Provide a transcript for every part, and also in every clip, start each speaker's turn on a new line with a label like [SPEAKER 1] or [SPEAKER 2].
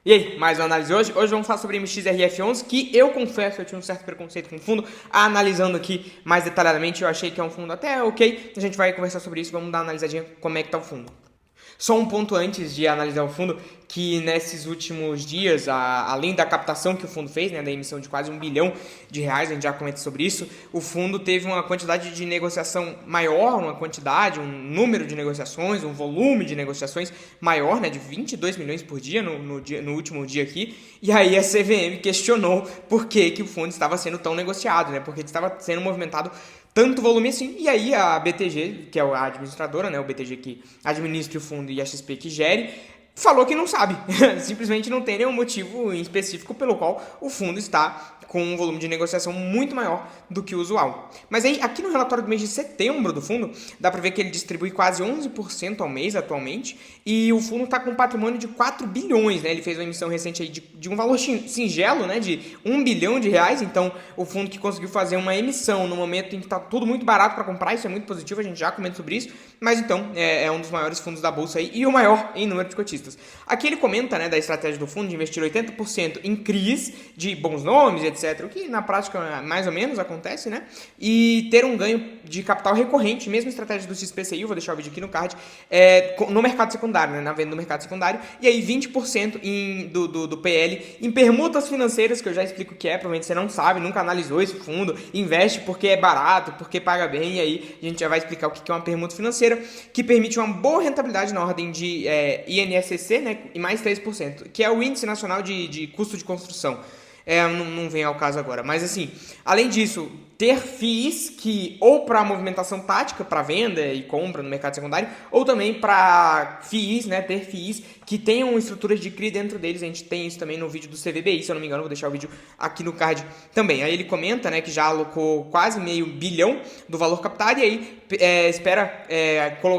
[SPEAKER 1] E aí, mais uma análise hoje. Hoje vamos falar sobre MXRF11, que eu confesso, eu tinha um certo preconceito com o fundo. Analisando aqui mais detalhadamente, eu achei que é um fundo até ok. A gente vai conversar sobre isso, vamos dar uma analisadinha como é que tá o fundo. Só um ponto antes de analisar o fundo, que nesses últimos dias, além da captação que o fundo fez, né, da emissão de quase R$ 1 bilhão, a gente já comenta sobre isso, o fundo teve uma quantidade de negociação maior, uma quantidade, um número de negociações, um volume de negociações maior, né, de 22 milhões por dia no último dia aqui, e aí a CVM questionou por que o fundo estava sendo tão negociado, né, porque estava sendo movimentado tanto volume assim, e aí a BTG, que é a administradora, né, o BTG que administra o fundo e a XP que gere, falou que não sabe, simplesmente não tem nenhum motivo em específico pelo qual o fundo está com um volume de negociação muito maior do que o usual. Mas aí, aqui no relatório do mês de setembro do fundo, dá para ver que ele distribui quase 11% ao mês atualmente, e o fundo está com um patrimônio de 4 bilhões, né? Ele fez uma emissão recente aí de um valor singelo, né? De R$ 1 bilhão, então o fundo que conseguiu fazer uma emissão no momento em que está tudo muito barato para comprar, isso é muito positivo, a gente já comenta sobre isso, mas então é um dos maiores fundos da bolsa aí, e o maior em número de cotistas. Aqui ele comenta, né, da estratégia do fundo de investir 80% em CRIs de bons nomes, etc., o que na prática mais ou menos acontece, né? E ter um ganho de capital recorrente, mesma estratégia do XPCI, vou deixar o vídeo aqui no card, no mercado secundário, né? Na venda no mercado secundário, e aí 20% do PL em permutas financeiras, que eu já explico o que é, provavelmente você não sabe, nunca analisou esse fundo, investe porque é barato, porque paga bem, e aí a gente já vai explicar o que é uma permuta financeira, que permite uma boa rentabilidade na ordem de INSC, né? E mais 3%, que é o Índice Nacional de Custo de Construção. Não vem ao caso agora. Mas assim, além disso, ter FIIs que ou para movimentação tática, para venda e compra no mercado secundário, ou também para FIIs, né, ter FIIs que tenham estruturas de CRI dentro deles. A gente tem isso também no vídeo do CVBI, se eu não me engano, vou deixar o vídeo aqui no card também. Aí ele comenta, né, que já alocou quase meio bilhão do valor captado e aí espera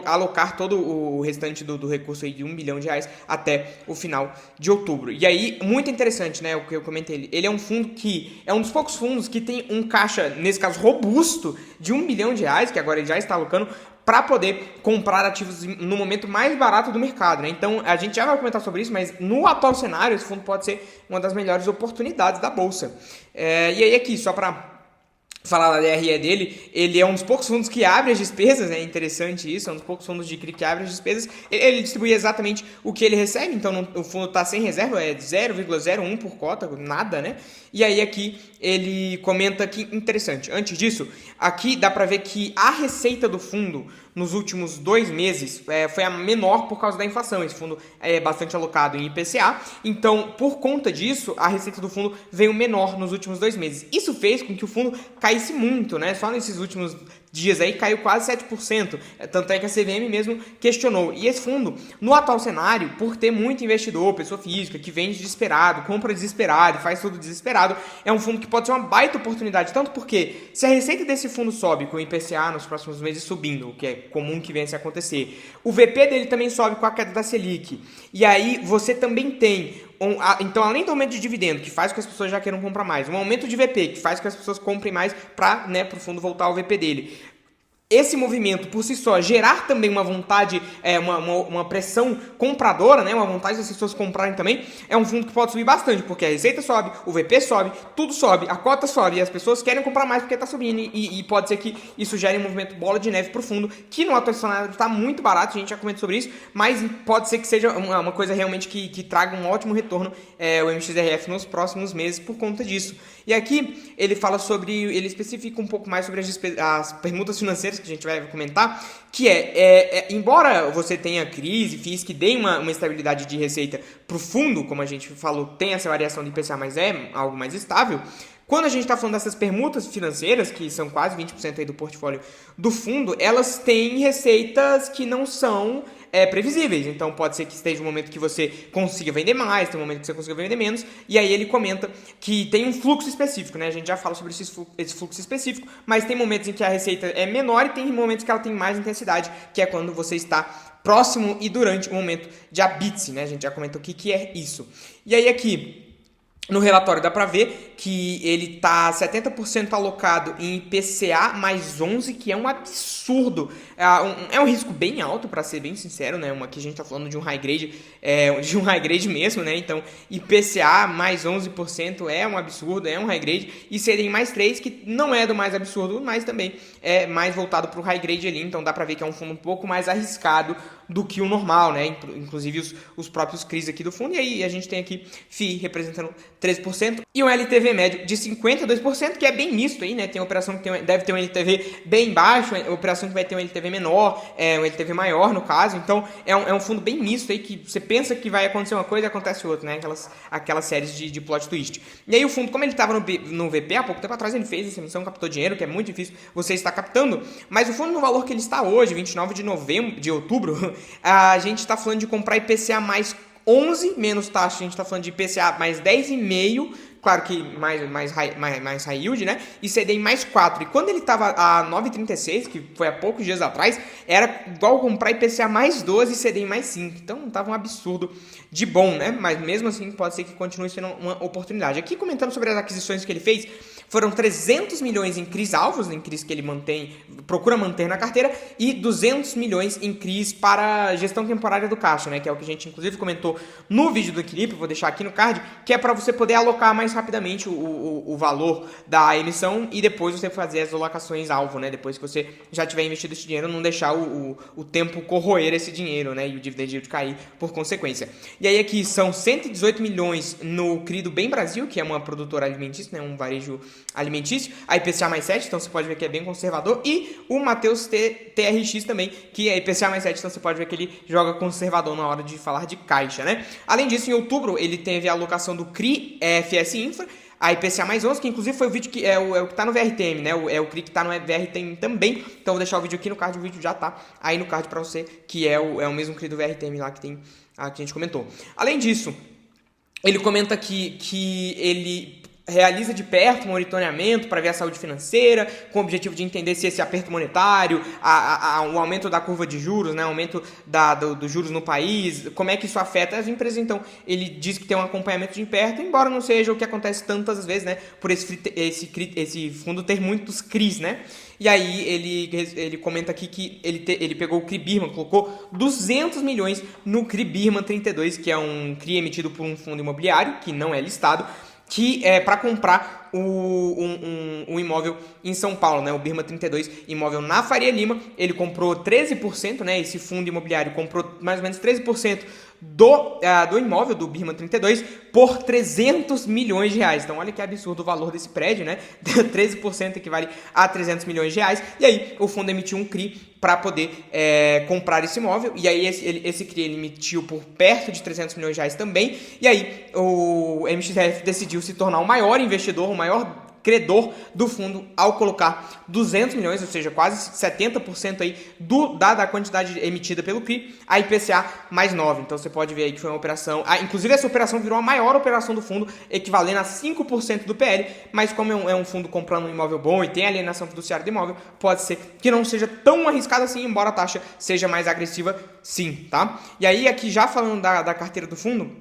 [SPEAKER 1] alocar todo o restante do recurso aí de R$ 1 bilhão até o final de outubro. E aí, muito interessante, né, o que eu comentei, ele é um fundo que é um dos poucos fundos que tem um caixa, nesse caso, robusto de R$ 1 bilhão, que agora ele já está alocando, para poder comprar ativos no momento mais barato do mercado, né? Então, a gente já vai comentar sobre isso, mas no atual cenário, esse fundo pode ser uma das melhores oportunidades da Bolsa. E aí aqui, só para falar da DRE dele, ele é um dos poucos fundos que abre as despesas, é interessante isso, é um dos poucos fundos de CRI que abre as despesas, ele distribui exatamente o que ele recebe, então o fundo está sem reserva, é 0,01 por cota, nada, né? E aí aqui ele comenta que, interessante, antes disso, aqui dá para ver que a receita do fundo nos últimos 2 meses foi a menor por causa da inflação. Esse fundo é bastante alocado em IPCA, então por conta disso a receita do fundo veio menor nos últimos 2 meses. Isso fez com que o fundo caísse muito, né? Só nesses últimos dias aí caiu quase 7%, tanto é que a CVM mesmo questionou. E esse fundo, no atual cenário, por ter muito investidor, pessoa física, que vende desesperado, compra desesperado, faz tudo desesperado, é um fundo que pode ser uma baita oportunidade, tanto porque se a receita desse fundo sobe com o IPCA nos próximos meses subindo, o que é comum que venha a acontecer, o VP dele também sobe com a queda da Selic, e aí você também tem então, além do aumento de dividendo, que faz com que as pessoas já queiram comprar mais, um aumento de VP, que faz com que as pessoas comprem mais para, né, o fundo voltar ao VP dele. Esse movimento, por si só, gerar também uma vontade, uma pressão compradora, né, uma vontade das pessoas comprarem também, é um fundo que pode subir bastante, porque a receita sobe, o VP sobe, tudo sobe, a cota sobe, e as pessoas querem comprar mais porque está subindo, e pode ser que isso gere um movimento bola de neve para o fundo, que no atual cenário está muito barato, a gente já comentou sobre isso, mas pode ser que seja uma coisa realmente que traga um ótimo retorno, o MXRF nos próximos meses por conta disso. E aqui ele fala sobre, ele especifica um pouco mais sobre as permutas financeiras, que a gente vai comentar, que embora você tenha crise, FIIs que deem uma estabilidade de receita para o fundo, como a gente falou, tem essa variação de IPCA, mas é algo mais estável. Quando a gente está falando dessas permutas financeiras, que são quase 20% aí do portfólio do fundo, elas têm receitas que não são previsíveis. Então pode ser que esteja um momento que você consiga vender mais, tem um momento que você consiga vender menos, e aí ele comenta que tem um fluxo específico, né? A gente já fala sobre esse fluxo específico, mas tem momentos em que a receita é menor e tem momentos que ela tem mais intensidade, que é quando você está próximo e durante o momento de habite, né? A gente já comentou o que é isso. E aí aqui No relatório dá para ver que ele está 70% alocado em IPCA mais 11, que é um absurdo. É um risco bem alto, para ser bem sincero, né? Aqui a gente está falando de um high grade, de um high grade mesmo, né? Então, IPCA mais 11% é um absurdo, é um high grade. E CDI mais 3, que não é do mais absurdo, mas também é mais voltado para o high grade ali. Então, dá para ver que é um fundo um pouco mais arriscado do que o normal, né? Inclusive os próprios CRIs aqui do fundo. E aí a gente tem aqui FII representando 13% e um LTV médio de 52%, que é bem misto aí, né? Tem operação que deve ter um LTV bem baixo, operação que vai ter um LTV menor, um LTV maior no caso. Então é um fundo bem misto aí, que você pensa que vai acontecer uma coisa e acontece outra, né? Aquelas séries de plot twist. E aí o fundo, como ele estava no VP há pouco tempo atrás, ele fez essa emissão, captou dinheiro, que é muito difícil você estar captando, mas o fundo no valor que ele está hoje, 29 de outubro, a gente está falando de comprar IPCA mais 11 menos taxa, a gente está falando de IPCA mais 10,5, claro que mais high yield, né? E CDI mais 4. E quando ele estava a 9,36, que foi há poucos dias atrás, era igual comprar IPCA mais 12 e CDI mais 5. Então estava um absurdo de bom, né? Mas mesmo assim pode ser que continue sendo uma oportunidade. Aqui comentando sobre as aquisições que ele fez, foram 300 milhões em CRIs alvos, em CRIs que ele procura manter na carteira, e 200 milhões em CRIs para gestão temporária do caixa, né? Que é o que a gente inclusive comentou no vídeo do equilíbrio, vou deixar aqui no card, que é para você poder alocar mais rapidamente o valor da emissão e depois você fazer as alocações alvo, né? Depois que você já tiver investido esse dinheiro, não deixar o tempo corroer esse dinheiro, né? E o dividend yield cair por consequência. E aí aqui são 118 milhões no CRI do Bem Brasil, que é uma produtora alimentícia, né? Um varejo alimentício, a IPCA mais 7, então você pode ver que é bem conservador, e o Mateus TRX também, que é IPCA mais 7, então você pode ver que ele joga conservador na hora de falar de caixa, né? Além disso, em outubro, ele teve a alocação do CRI FS Infra, a IPCA mais 11, que inclusive foi o vídeo que é o que está no VRTM, né? É o CRI que está no VRTM também, então vou deixar o vídeo aqui no card, o vídeo já tá aí no card para você, que é o mesmo CRI do VRTM lá que a gente comentou. Além disso, ele comenta que ele realiza de perto um monitoramento para ver a saúde financeira, com o objetivo de entender se esse aperto monetário, o aumento da curva de juros, né, o aumento dos juros no país, como é que isso afeta as empresas. Então, ele diz que tem um acompanhamento de perto, embora não seja o que acontece tantas vezes, né, por esse fundo ter muitos CRIs, né. E aí ele comenta aqui que ele pegou o CRI Birman, colocou 200 milhões no CRI Birman 32, que é um CRI emitido por um fundo imobiliário, que não é listado, que é para comprar um imóvel em São Paulo, né? O Birman 32, imóvel na Faria Lima. Ele comprou 13%, né? Esse fundo imobiliário comprou mais ou menos 13% do imóvel do Birman 32 por 300 milhões de reais. Então olha que absurdo o valor desse prédio, né? 13% equivale a 300 milhões de reais. E aí o fundo emitiu um CRI para poder comprar esse imóvel. E aí esse CRI ele emitiu por perto de 300 milhões de reais também. E aí o MXRF decidiu se tornar o maior investidor, o maior credor do fundo ao colocar 200 milhões, ou seja, quase 70% aí da quantidade emitida pelo CRI, a IPCA mais 9. Então você pode ver aí que foi uma operação, inclusive essa operação virou a maior operação do fundo, equivalendo a 5% do PL, mas como é um fundo comprando um imóvel bom e tem alienação fiduciária do imóvel, pode ser que não seja tão arriscado assim, embora a taxa seja mais agressiva, sim, tá? E aí aqui já falando da carteira do fundo,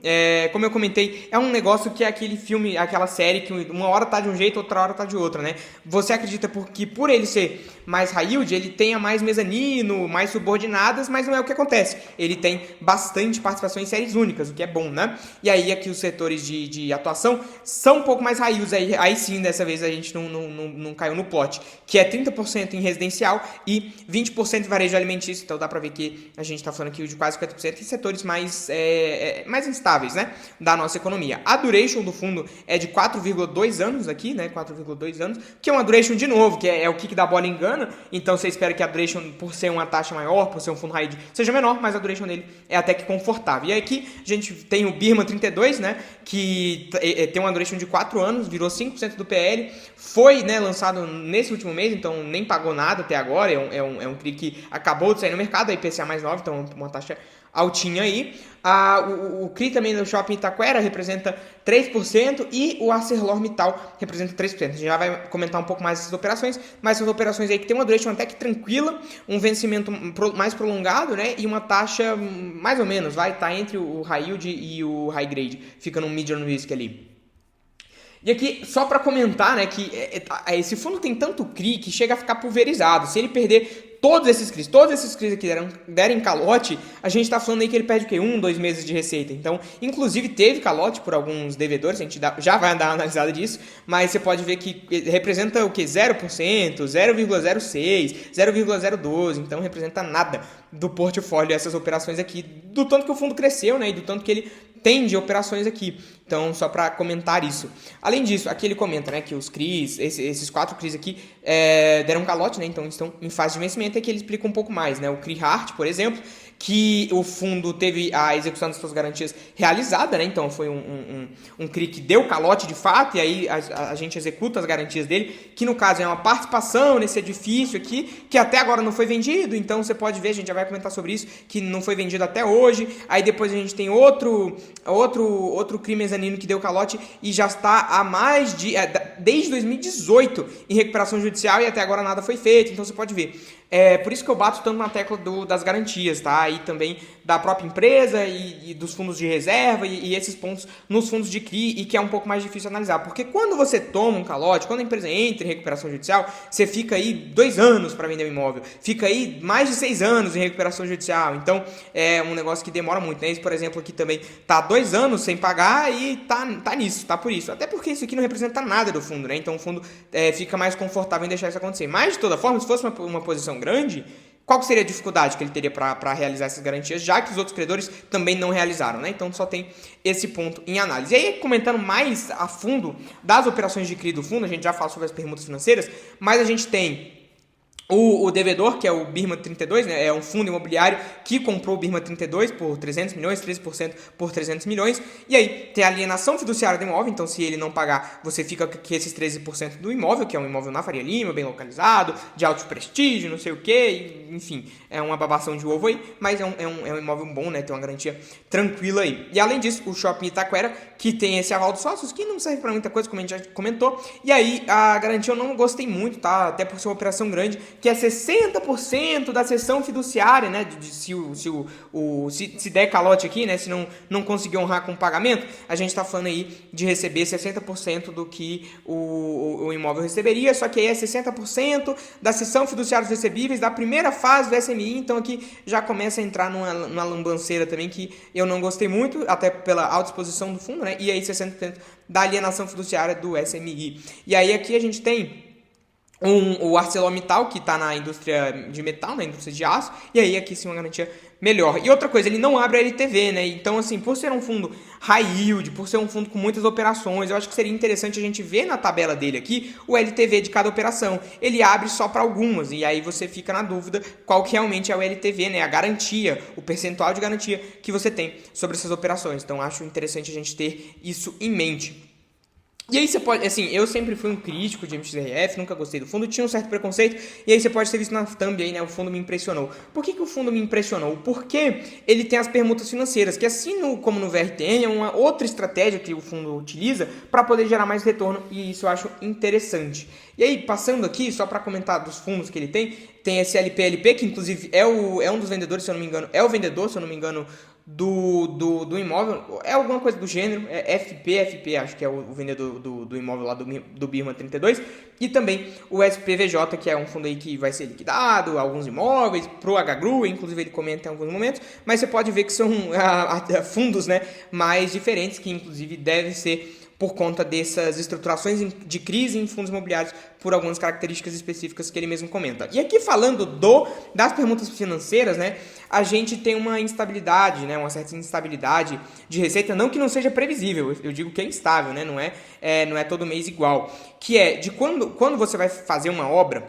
[SPEAKER 1] como eu comentei, é um negócio que é aquele filme, aquela série que uma hora tá de um jeito, outra hora tá de outra, né? Você acredita que por ele ser mais high yield, ele tenha mais mezanino, mais subordinadas, mas não é o que acontece. Ele tem bastante participação em séries únicas, o que é bom, né? E aí aqui os setores de atuação são um pouco mais high yield, aí sim, dessa vez a gente não caiu no plot, que é 30% em residencial e 20% em varejo alimentício, então dá pra ver que a gente tá falando aqui de quase 50% em setores mais instáveis, né? Da nossa economia. A duration do fundo é de 4,2 anos aqui, né? 4,2 anos, que é uma duration de novo, que é o kick da bola engana, então você espera que a duration, por ser uma taxa maior, por ser um fundo high yield, seja menor, mas a duration dele é até que confortável. E aí aqui a gente tem o Birman 32, né, que tem uma duration de 4 anos, virou 5% do PL, foi, né, lançado nesse último mês, então nem pagou nada até agora, é um CRI que acabou de sair no mercado, a IPCA mais 9, então uma taxa altinha aí. O CRI também do Shopping Itaquera representa 3% e o ArcelorMittal representa 3%. A gente já vai comentar um pouco mais essas operações, mas essas operações aí que tem uma duration até que tranquila, um vencimento mais prolongado, né, e uma taxa mais ou menos, vai estar entre o high yield e o high grade, fica no medium risk ali. E aqui, só para comentar, né, que esse fundo tem tanto CRI que chega a ficar pulverizado. Se ele perder todos esses CRIs aqui derem calote, a gente está falando aí que ele perde o quê? 2 meses de receita. Então, inclusive, teve calote por alguns devedores, a gente já vai dar uma analisada disso, mas você pode ver que representa o quê? 0%, 0,06, 0,012, então representa nada do portfólio essas operações aqui, do tanto que o fundo cresceu, né, e do tanto que ele tem de operações aqui. Então, só para comentar isso. Além disso, aqui ele comenta, né, que os CRIs, esses 4 CRIs aqui, deram calote, né, então estão em fase de vencimento, e aqui ele explica um pouco mais, né, o CRI Heart, por exemplo, que o fundo teve a execução das suas garantias realizada, né, então foi um CRI que deu calote de fato, e aí a gente executa as garantias dele, que no caso é uma participação nesse edifício aqui, que até agora não foi vendido, então você pode ver, a gente já vai comentar sobre isso, que não foi vendido até hoje. Aí depois a gente tem outro CRI mezanino que deu calote e já está há mais de... desde 2018 em recuperação judicial, e até agora nada foi feito, então você pode ver. Por isso que eu bato tanto na tecla das garantias, tá? E também da própria empresa e dos fundos de reserva e esses pontos nos fundos de CRI, e que é um pouco mais difícil analisar. Porque quando você toma um calote, quando a empresa entra em recuperação judicial, você fica aí 2 anos para vender o imóvel, fica aí mais de 6 anos em recuperação judicial. Então, é um negócio que demora muito, né? Esse, por exemplo, aqui também tá 2 anos sem pagar e tá nisso, tá por isso. Até porque isso aqui não representa nada do fundo, né? Então o fundo fica mais confortável em deixar isso acontecer. Mas, de toda forma, se fosse uma posição grande, qual seria a dificuldade que ele teria para realizar essas garantias, já que os outros credores também não realizaram, né? Então só tem esse ponto em análise. E aí, comentando mais a fundo das operações de CRI do fundo, a gente já fala sobre as permutas financeiras, mas a gente tem o devedor, que é o Birma 32, né, é um fundo imobiliário que comprou o Birma 32 por 300 milhões, 13% por 300 milhões, e aí tem a alienação fiduciária do imóvel, então se ele não pagar, você fica com esses 13% do imóvel, que é um imóvel na Faria Lima, bem localizado, de alto prestígio, não sei o que, enfim, é uma babação de ovo aí, mas é um imóvel bom, né, tem uma garantia tranquila aí. E além disso, o Shopping Itaquera, que tem esse aval dos sócios, que não serve para muita coisa, como a gente já comentou, e aí a garantia eu não gostei muito, tá, até por ser uma operação grande, que é 60% da cessão fiduciária, né, se der calote aqui, né, se não conseguir honrar com o pagamento, a gente está falando aí de receber 60% do que o imóvel receberia, só que aí é 60% da cessão fiduciária dos recebíveis da primeira fase do SMI, então aqui já começa a entrar numa lambanceira também que eu não gostei muito, até pela alta exposição do fundo, né, e aí 60% da alienação fiduciária do SMI. E aí aqui a gente tem o ArcelorMittal, que está na indústria de metal, na indústria de aço, e aí aqui sim uma garantia melhor. E outra coisa, ele não abre a LTV, né? Então, assim, por ser um fundo high yield, por ser um fundo com muitas operações, eu acho que seria interessante a gente ver na tabela dele aqui o LTV de cada operação. Ele abre só para algumas, e aí você fica na dúvida qual que realmente é o LTV, né? A garantia, o percentual de garantia que você tem sobre essas operações. Então, acho interessante a gente ter isso em mente. E aí você pode, assim, eu sempre fui um crítico de MXRF, nunca gostei do fundo, tinha um certo preconceito, e aí você pode ter visto na thumb aí, né, o fundo me impressionou. Por que o fundo me impressionou? Porque ele tem as permutas financeiras, que assim como no VRTN, é uma outra estratégia que o fundo utiliza para poder gerar mais retorno, e isso eu acho interessante. E aí, passando aqui, só para comentar dos fundos que ele tem esse LPLP, que inclusive é um dos vendedores, se eu não me engano, é o vendedor, se eu não me engano, do imóvel, é alguma coisa do gênero, é FP, acho que é o vendedor do imóvel lá do Birma 32, e também o SPVJ, que é um fundo aí que vai ser liquidado, alguns imóveis, pro HGRU, inclusive ele comenta em alguns momentos, mas você pode ver que são fundos, né, mais diferentes, que inclusive devem ser por conta dessas estruturações de crise em fundos imobiliários, por algumas características específicas que ele mesmo comenta. E aqui falando das permutas financeiras, né, a gente tem uma instabilidade, né, uma certa instabilidade de receita, não que não seja previsível, eu digo que é instável, né, não é todo mês igual, que é de quando você vai fazer uma obra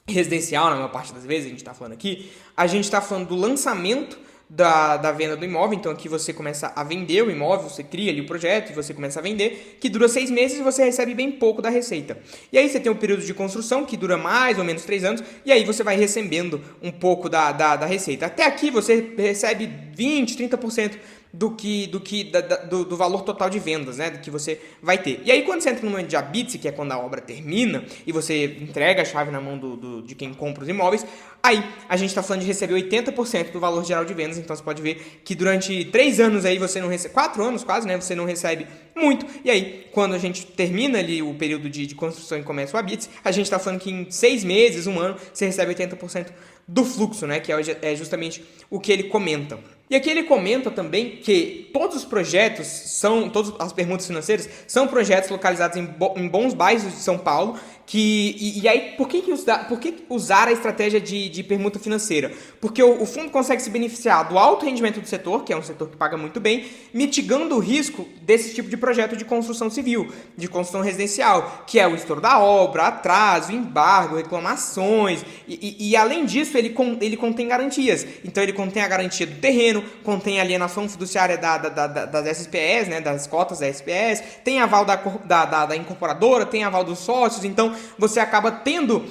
[SPEAKER 1] residencial, na maior parte das vezes, a gente está falando aqui, a gente está falando do lançamento da venda do imóvel, então aqui você começa a vender o imóvel, você cria ali o projeto e você começa a vender, que dura 6 meses e você recebe bem pouco da receita. E aí você tem o período de construção, que dura mais ou menos 3 anos, e aí você vai recebendo um pouco da receita. Até aqui você recebe 20, 30% do valor total de vendas, né, do que você vai ter. E aí quando você entra no momento de habite, que é quando a obra termina e você entrega a chave na mão de quem compra os imóveis, aí a gente está falando de receber 80% do valor geral de vendas. Então você pode ver que durante 3 anos aí você não recebe, 4 anos quase, né, você não recebe muito. E aí quando a gente termina ali o período de construção e começa o habite, a gente está falando que em 6 meses, 1 ano, você recebe 80% do fluxo, né, que é justamente o que ele comenta. E aqui ele comenta também que todos os projetos todas as permutas financeiras são projetos localizados em bons bairros de São Paulo, e aí por que usar a estratégia de permuta financeira? Porque o fundo consegue se beneficiar do alto rendimento do setor, que é um setor que paga muito bem, mitigando o risco desse tipo de projeto de construção civil, de construção residencial, que é o estouro da obra, atraso, embargo, reclamações, e além disso ele contém garantias. Então ele contém a garantia do terreno, contém a alienação fiduciária das SPEs, né, das cotas da SPEs, tem aval da incorporadora, tem aval dos sócios. Então você acaba tendo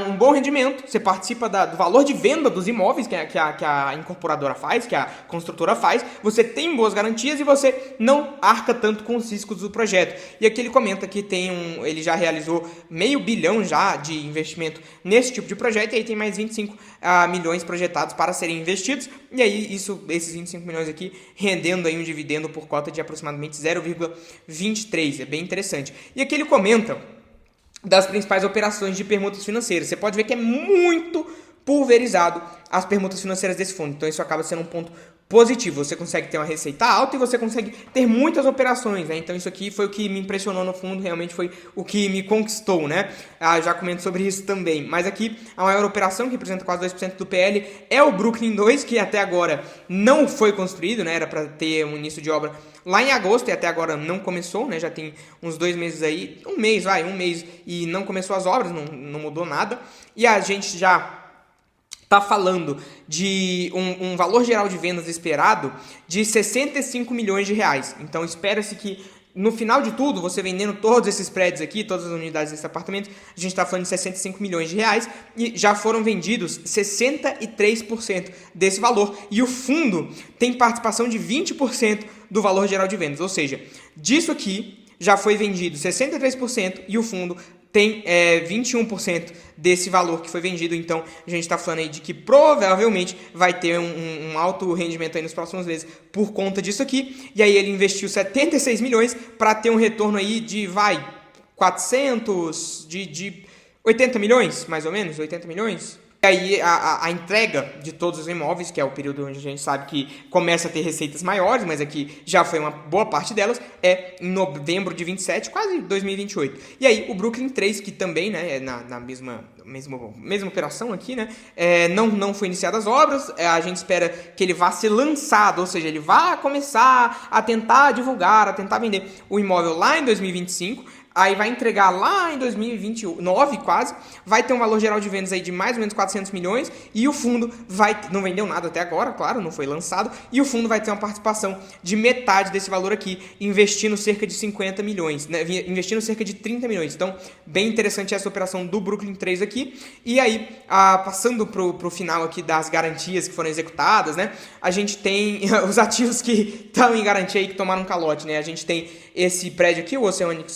[SPEAKER 1] um bom rendimento, você participa do valor de venda dos imóveis que a incorporadora faz, que a construtora faz, você tem boas garantias e você não arca tanto com os riscos do projeto. E aqui ele comenta que ele já realizou $500 milhão já de investimento nesse tipo de projeto, e aí tem mais 25 milhões projetados para serem investidos, e aí esses 25 milhões aqui rendendo aí um dividendo por cota de aproximadamente 0,23, é bem interessante. E aqui ele comenta das principais operações de permutas financeiras. Você pode ver que é muito pulverizado as permutas financeiras desse fundo, então isso acaba sendo um ponto positivo. Você consegue ter uma receita alta e você consegue ter muitas operações, né? Então isso aqui foi o que me impressionou no fundo, realmente foi o que me conquistou, né? Já comento sobre isso também. Mas aqui a maior operação, que representa quase 2% do PL, é o Brooklyn 2, que até agora não foi construído, né? Era para ter um início de obra lá em agosto e até agora não começou, né? Já tem uns 2 meses aí, um mês e não começou as obras, não mudou nada. E a gente já está falando de um valor geral de vendas esperado de 65 milhões de reais. Então espera-se que no final de tudo, você vendendo todos esses prédios aqui, todas as unidades desse apartamento, a gente está falando de 65 milhões de reais e já foram vendidos 63% desse valor. E o fundo tem participação de 20% do valor geral de vendas. Ou seja, disso aqui já foi vendido 63% e o fundo tem 21% desse valor que foi vendido. Então a gente está falando aí de que provavelmente vai ter um alto rendimento aí nos próximos meses por conta disso aqui. E aí ele investiu 76 milhões para ter um retorno aí de 80 milhões, mais ou menos, 80 milhões. E aí a entrega de todos os imóveis, que é o período onde a gente sabe que começa a ter receitas maiores, mas aqui já foi uma boa parte delas, é em novembro de 27, quase 2028. E aí o Brooklyn 3, que também, né, é na mesma operação aqui, né, não foi iniciadas as obras, a gente espera que ele vá ser lançado, ou seja, ele vá começar a tentar divulgar, a tentar vender o imóvel lá em 2025, aí vai entregar lá em 2029 quase, vai ter um valor geral de vendas aí de mais ou menos 400 milhões e o fundo não vendeu nada até agora, claro, não foi lançado, e o fundo vai ter uma participação de metade desse valor aqui, investindo cerca de 50 milhões, né, investindo cerca de 30 milhões. Então, bem interessante essa operação do Brooklyn 3 aqui. E aí, passando pro final aqui das garantias que foram executadas, né, a gente tem os ativos que estão em garantia e que tomaram um calote, né, a gente tem esse prédio aqui, o Oceanic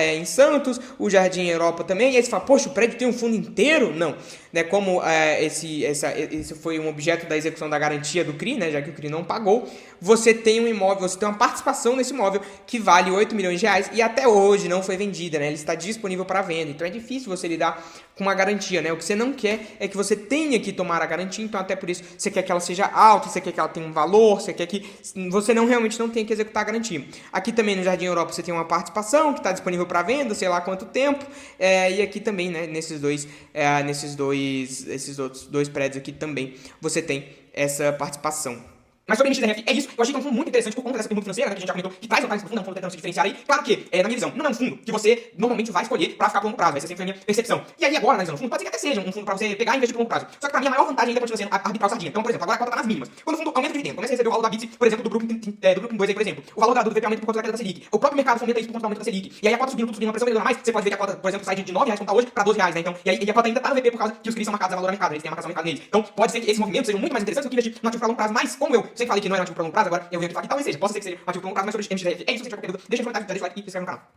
[SPEAKER 1] em Santos, o Jardim Europa também, e aí você fala, poxa, o prédio tem um fundo inteiro? Não, né, como esse foi um objeto da execução da garantia do CRI, né, já que o CRI não pagou, você tem um imóvel, você tem uma participação nesse imóvel que vale 8 milhões de reais e até hoje não foi vendida, né, ele está disponível para venda, então é difícil você lidar com uma garantia, né, o que você não quer é que você tenha que tomar a garantia, então até por isso você quer que ela seja alta, você quer que ela tenha um valor, você quer que você realmente não tenha que executar a garantia. Aqui também no Jardim Europa você tem uma participação que está disponível para venda, sei lá quanto tempo, e aqui também, né, esses outros dois prédios aqui também você tem essa participação. Mas sobre a MXRF é isso. Eu achei que é um fundo muito interessante por conta dessa permuta financeira, né, que a gente já comentou, que traz vantagens pro fundo, é um fundo tentando se diferenciar aí. Claro que, na minha visão, não é um fundo que você normalmente vai escolher pra ficar por longo prazo. Essa sempre foi a minha percepção. E aí agora, analisando o fundo, pode ser que até seja um fundo pra você pegar e investir por longo prazo. Só que pra mim a maior vantagem ainda continua sendo arbitrar o sardinha. Então, por exemplo, agora a cota tá nas mínimas. Quando o fundo aumenta o dividendo, começa a receber o valor da BITS, por exemplo, do Brooklyn 2 aí, por exemplo, o valor da VP aumenta por conta da queda da Selic. O próprio mercado fomenta isso por conta do aumento da Selic. E aí a cota subindo, uma pressão melhorando mais, você pode ver que a cota, por exemplo, sai de R$9 como tá hoje pra R$12, né? Então, e aí a cota ainda tá no VP por causa que os CRIs são marcados a valor a mercado, eles têm a marcação a mercado neles. Então, pode ser que esses movimentos sejam muito mais interessantes do que investir no ativo pra longo prazo, mas como eu sempre falei que não era um ativo para longo prazo, agora eu venho aqui falar que talvez seja. Possa ser que seja um ativo para longo prazo, mas sobre MXRF é isso. Se você tiver qualquer dúvida, deixa no comentário, deixa o like e se inscreve no canal.